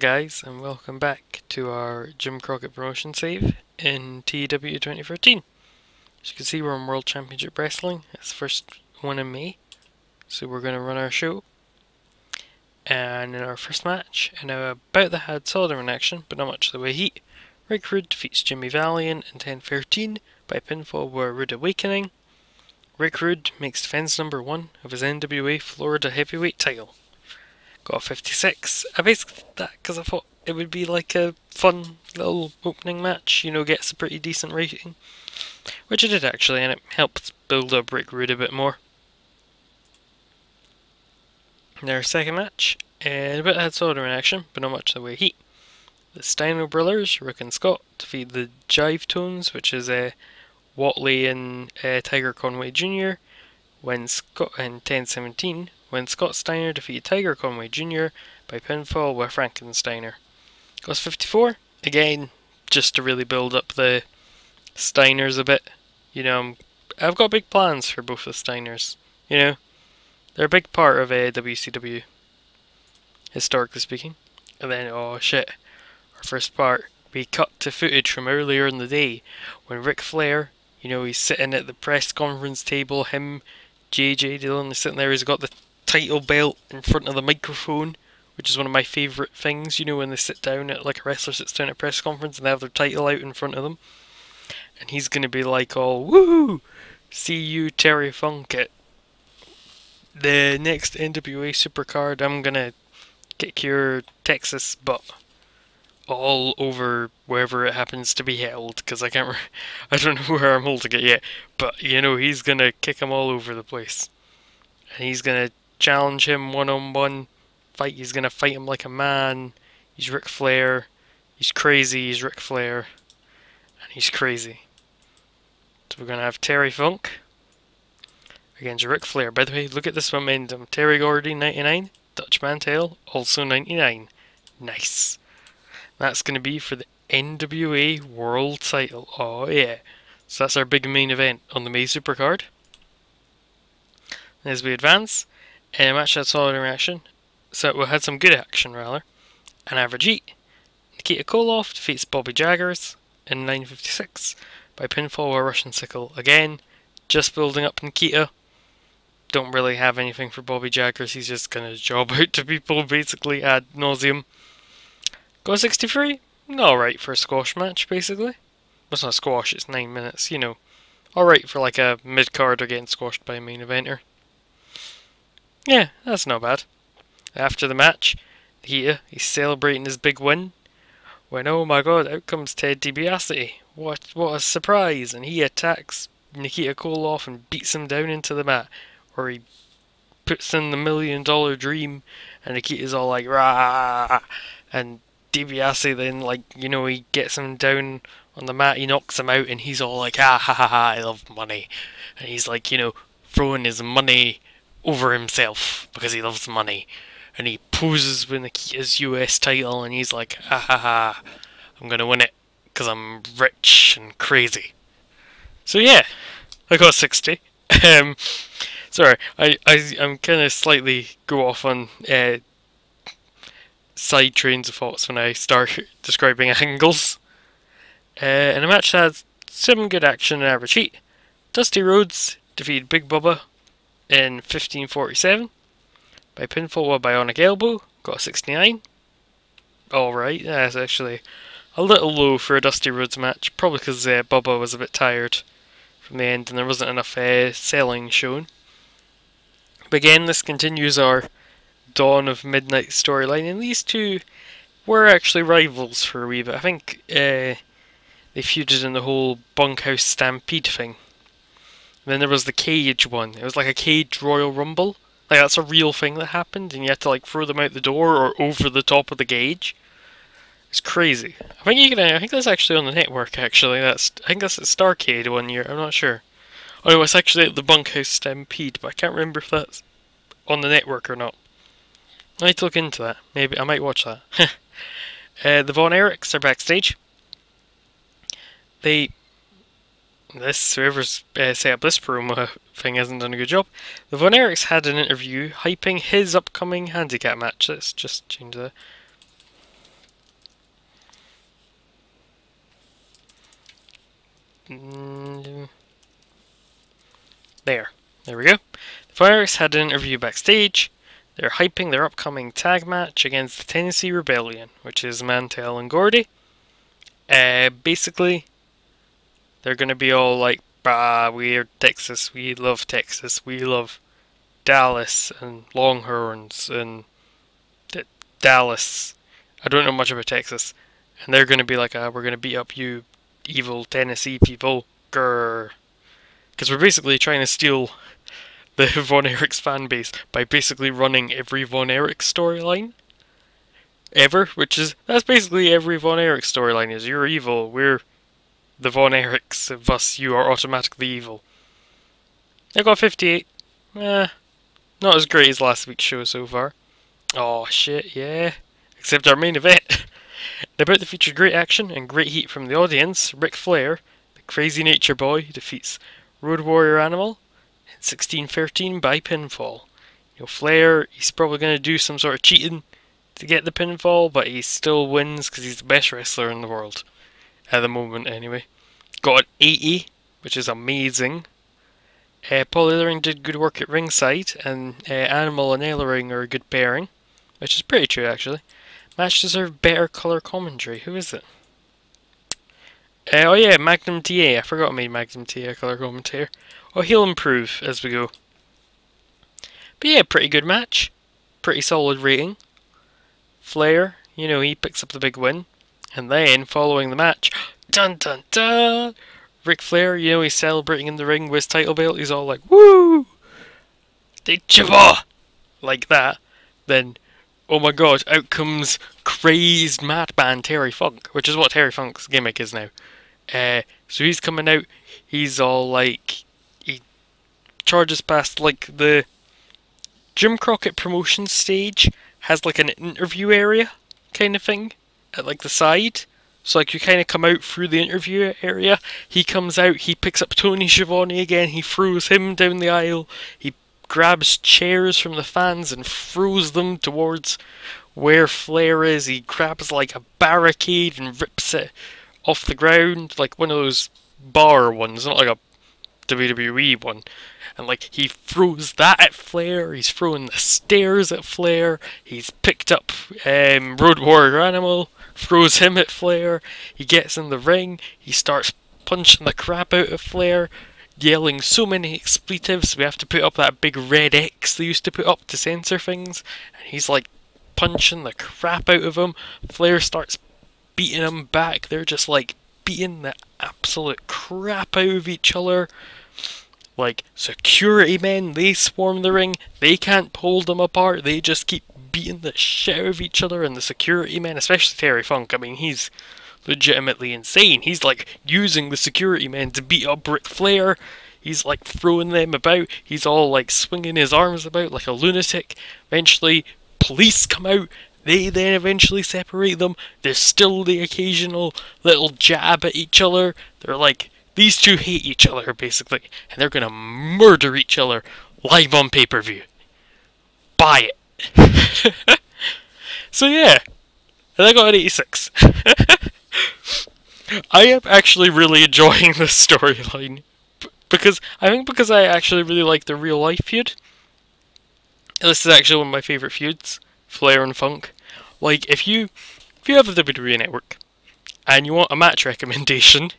guys, and welcome back to our Jim Crockett promotion save in TEW 2013. As you can see, we're on World Championship Wrestling. It's the first one in May, so we're going to run our show. And in our first match, in about the had soldering action, but not much of the way heat, Ric Flair defeats Jimmy Valiant in 10-13 by pinfall with Rude Awakening. Ric Flair makes defense number 1 of his NWA Florida Heavyweight title. Got a 56. I basically did that because I thought it would be like a fun little opening match, you know, gets a pretty decent rating. Which it did actually, and it helped build up Ric Flair a bit more. In our second match, a bit had soldering action, but not much in the way of heat. The Steiner brothers, Rick and Scott, defeat the Jive Tones, which is Watley and Tiger Conway Jr. when Scott in 10-17. When Scott Steiner defeated Tiger Conway Jr. by pinfall with Frankensteiner. Cost 54. Again, just to really build up the Steiners a bit. You know, I've got big plans for both the Steiners. You know, they're a big part of WCW, historically speaking. And then, oh shit, our first part, we cut to footage from earlier in the day when Ric Flair, you know, he's sitting at the press conference table, him, JJ Dillon, is sitting there, he's got the title belt in front of the microphone, which is one of my favourite things, you know, when they sit down at, like a wrestler sits down at a press conference and they have their title out in front of them. And he's going to be like all, woo! See you, Terry Funk, at the next NWA Supercard. I'm going to kick your Texas butt all over wherever it happens to be held, because I don't know where I'm holding it yet, but, you know, he's going to kick them all over the place. And he's going to challenge him one-on-one fight. He's going to fight him like a man. He's Ric Flair. He's crazy. He's Ric Flair. And he's crazy. So we're going to have Terry Funk against Ric Flair. By the way, look at this momentum. Terry Gordy, 99. Dutch Mantel, also 99. Nice. That's going to be for the NWA World title. Oh yeah. So that's our big main event on the May Supercard. As we advance, in a match that saw an reaction, so we had some good action rather. An average heat. Nikita Koloff defeats Bobby Jaggers in 9:56 by pinfall with Russian Sickle. Again, just building up Nikita. Don't really have anything for Bobby Jaggers. He's just gonna job out to people basically ad nauseum. Go 63. Alright for a squash match basically. Well, it's not squash. It's 9 minutes. You know, alright for like a mid carder getting squashed by a main eventer. Yeah, that's not bad. After the match, he's celebrating his big win. When, oh my god, out comes Ted DiBiase. What a surprise. And he attacks Nikita Koloff and beats him down into the mat. Where he puts in the $1 Million Dream. And Nikita's all like, rah! And DiBiase then, like, you know, he gets him down on the mat. He knocks him out and he's all like, ah ha ha ha, I love money. And he's like, you know, throwing his money over himself because he loves money, and he poses with Nikita's US title and he's like, ha ha ha, I'm gonna win it because I'm rich and crazy. So yeah, I got 60. Sorry, I'm kind of slightly go off on side trains of thoughts when I start describing angles. In a match that had some good action and average heat, Dusty Rhodes defeated Big Bubba in 15:47 by pinfall with bionic elbow. Got a 69. Alright, that's actually a little low for a Dusty Rhodes match, probably because Bubba was a bit tired from the end and there wasn't enough selling shown. But again, this continues our Dawn of Midnight storyline, and these two were actually rivals for a wee bit. I think they feuded in the whole Bunkhouse Stampede thing. And then there was the cage one. It was like a cage Royal Rumble. Like, that's a real thing that happened, and you had to like throw them out the door or over the top of the cage. It's crazy. I think that's actually on the network. Actually, I think that's at Starrcade one year. I'm not sure. Oh no, it's actually at the Bunkhouse Stampede, but I can't remember if that's on the network or not. I need to look into that. Maybe I might watch that. The Von Erichs are backstage. Whoever's set up this promo thing hasn't done a good job. The Von Erichs had an interview hyping his upcoming handicap match. Let's just change that. There we go. The Erichs had an interview backstage. They're hyping their upcoming tag match against the Tennessee Rebellion, which is Mantel and Gordy. Basically, they're gonna be all like, "Bah, we're Texas. We love Texas. We love Dallas and Longhorns and Dallas." I don't know much about Texas, and they're gonna be like, "We're gonna beat up you, evil Tennessee people, grrr," because we're basically trying to steal the Von Erichs fan base by basically running every Von Erichs storyline ever, that's basically every Von Erichs storyline is, you're evil, we're the Von Erichs, thus you are automatically evil. I got 58. Not as great as last week's show so far. Oh shit, yeah. Except our main event. The bout featured great action and great heat from the audience. Ric Flair, the crazy nature boy, defeats Road Warrior Animal in 16-13 by pinfall. Flair, he's probably going to do some sort of cheating to get the pinfall, but he still wins because he's the best wrestler in the world. At the moment, anyway. Got an 80, which is amazing. Paul Ellering did good work at ringside, and Animal and Ellering are a good pairing, which is pretty true, actually. Match deserved better colour commentary. Who is it? Oh yeah, Magnum TA. I forgot I made Magnum TA a colour commentator. Oh, he'll improve as we go. But yeah, pretty good match. Pretty solid rating. Flair, he picks up the big win. And then, following the match, dun dun dun! Ric Flair, he's celebrating in the ring with his title belt. He's all like, "Woo! They chipper!" Like that. Then, oh my god, out comes crazed madman Terry Funk, which is what Terry Funk's gimmick is now. So he's coming out, he's all like, he charges past like the Jim Crockett promotion stage, has like an interview area kind of thing at like the side. So like you kind of come out through the interview area, he comes out, he picks up Tony Schiavone again, he throws him down the aisle, he grabs chairs from the fans and throws them towards where Flair is. He grabs like a barricade and rips it off the ground, like one of those bar ones, not like a WWE one. And like he throws that at Flair, he's throwing the stairs at Flair, he's picked up Road Warrior Animal, throws him at Flair, he gets in the ring, he starts punching the crap out of Flair, yelling so many expletives, we have to put up that big red X they used to put up to censor things, and he's like punching the crap out of him. Flair starts beating him back, they're just like beating the absolute crap out of each other. Like, security men, they swarm the ring, they can't pull them apart, they just keep beating the shit out of each other, and the security men, especially Terry Funk, I mean, he's legitimately insane. He's like using the security men to beat up Ric Flair, he's like throwing them about, he's all like swinging his arms about like a lunatic. Eventually, police come out, they then eventually separate them, there's still the occasional little jab at each other, they're like, these two hate each other, basically, and they're gonna murder each other live on pay-per-view. Buy it. So yeah, and I got an 86. I am actually really enjoying this storyline, because I actually really like the real life feud. And this is actually one of my favourite feuds, Flair and Funk. Like, if you have the WWE Network, and you want a match recommendation,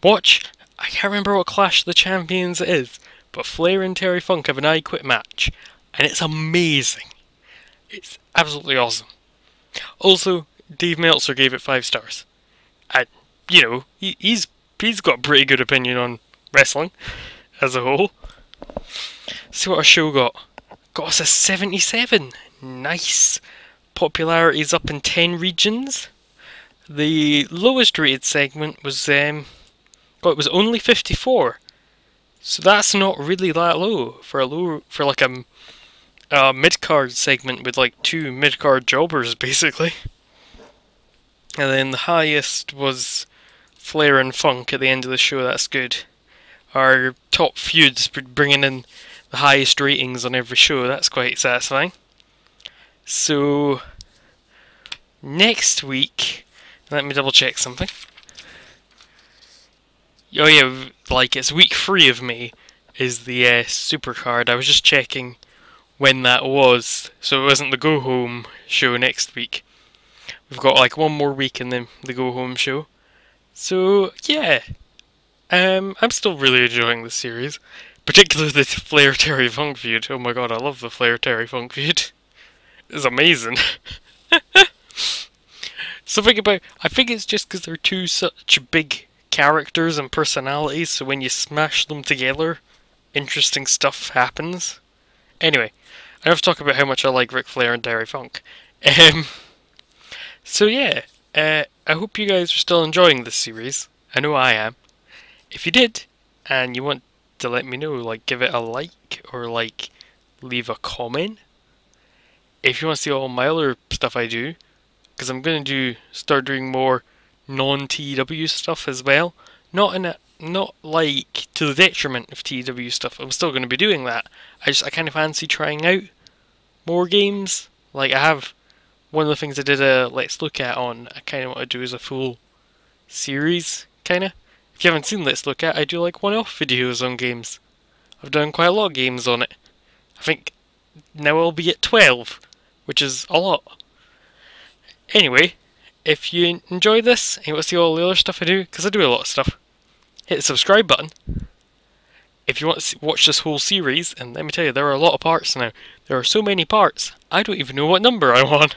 watch, I can't remember what Clash of the Champions it is, but Flair and Terry Funk have an I Quit match, and it's amazing. It's absolutely awesome. Also, Dave Meltzer gave it 5 stars. And, he's got a pretty good opinion on wrestling, as a whole. See what our show got. Got us a 77. Nice. Popularity's up in 10 regions. The lowest rated segment was, it was only 54, so that's not really that low for like a mid-card segment with like 2 mid-card jobbers basically. And then the highest was Flair and Funk at the end of the show. That's good. Our top feuds bringing in the highest ratings on every show. That's quite satisfying. So next week, let me double check something. Oh yeah, like it's week 3 of May is the Supercard. I was just checking when that was, so it wasn't the Go Home show next week. We've got like one more week and then the Go Home show. So yeah, I'm still really enjoying this series, particularly the Flair Terry Funk feud. Oh my god, I love the Flair Terry Funk feud. It's amazing. Something about, I think it's just because they're two such big characters and personalities, so when you smash them together, interesting stuff happens. Anyway, I have to talk about how much I like Ric Flair and Terry Funk. So yeah, I hope you guys are still enjoying this series. I know I am. If you did, and you want to let me know, like give it a like, or like leave a comment. If you want to see all my other stuff I do, because I'm going to start doing more non-TEW stuff as well. Not like to the detriment of TEW stuff. I'm still going to be doing that. I kind of fancy trying out more games. Like I have one of the things I did a Let's Look At on. I kind of want to do as a full series, kind of. If you haven't seen Let's Look At, I do like one-off videos on games. I've done quite a lot of games on it. I think now I'll be at 12, which is a lot. Anyway, if you enjoy this and you want to see all the other stuff I do, because I do a lot of stuff, hit the subscribe button. If you want to watch this whole series, and let me tell you, there are a lot of parts now. There are so many parts, I don't even know what number I'm on.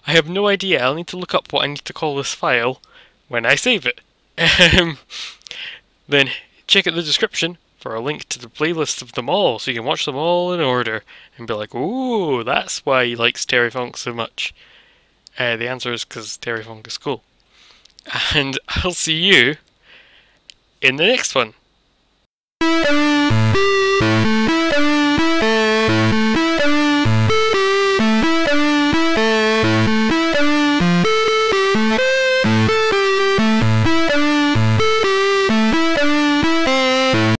I have no idea. I'll need to look up what I need to call this file when I save it. Then check out the description for a link to the playlist of them all, so you can watch them all in order and be like, ooh, that's why he likes Terry Funk so much. The answer is because Terry Funk is cool. And I'll see you in the next one.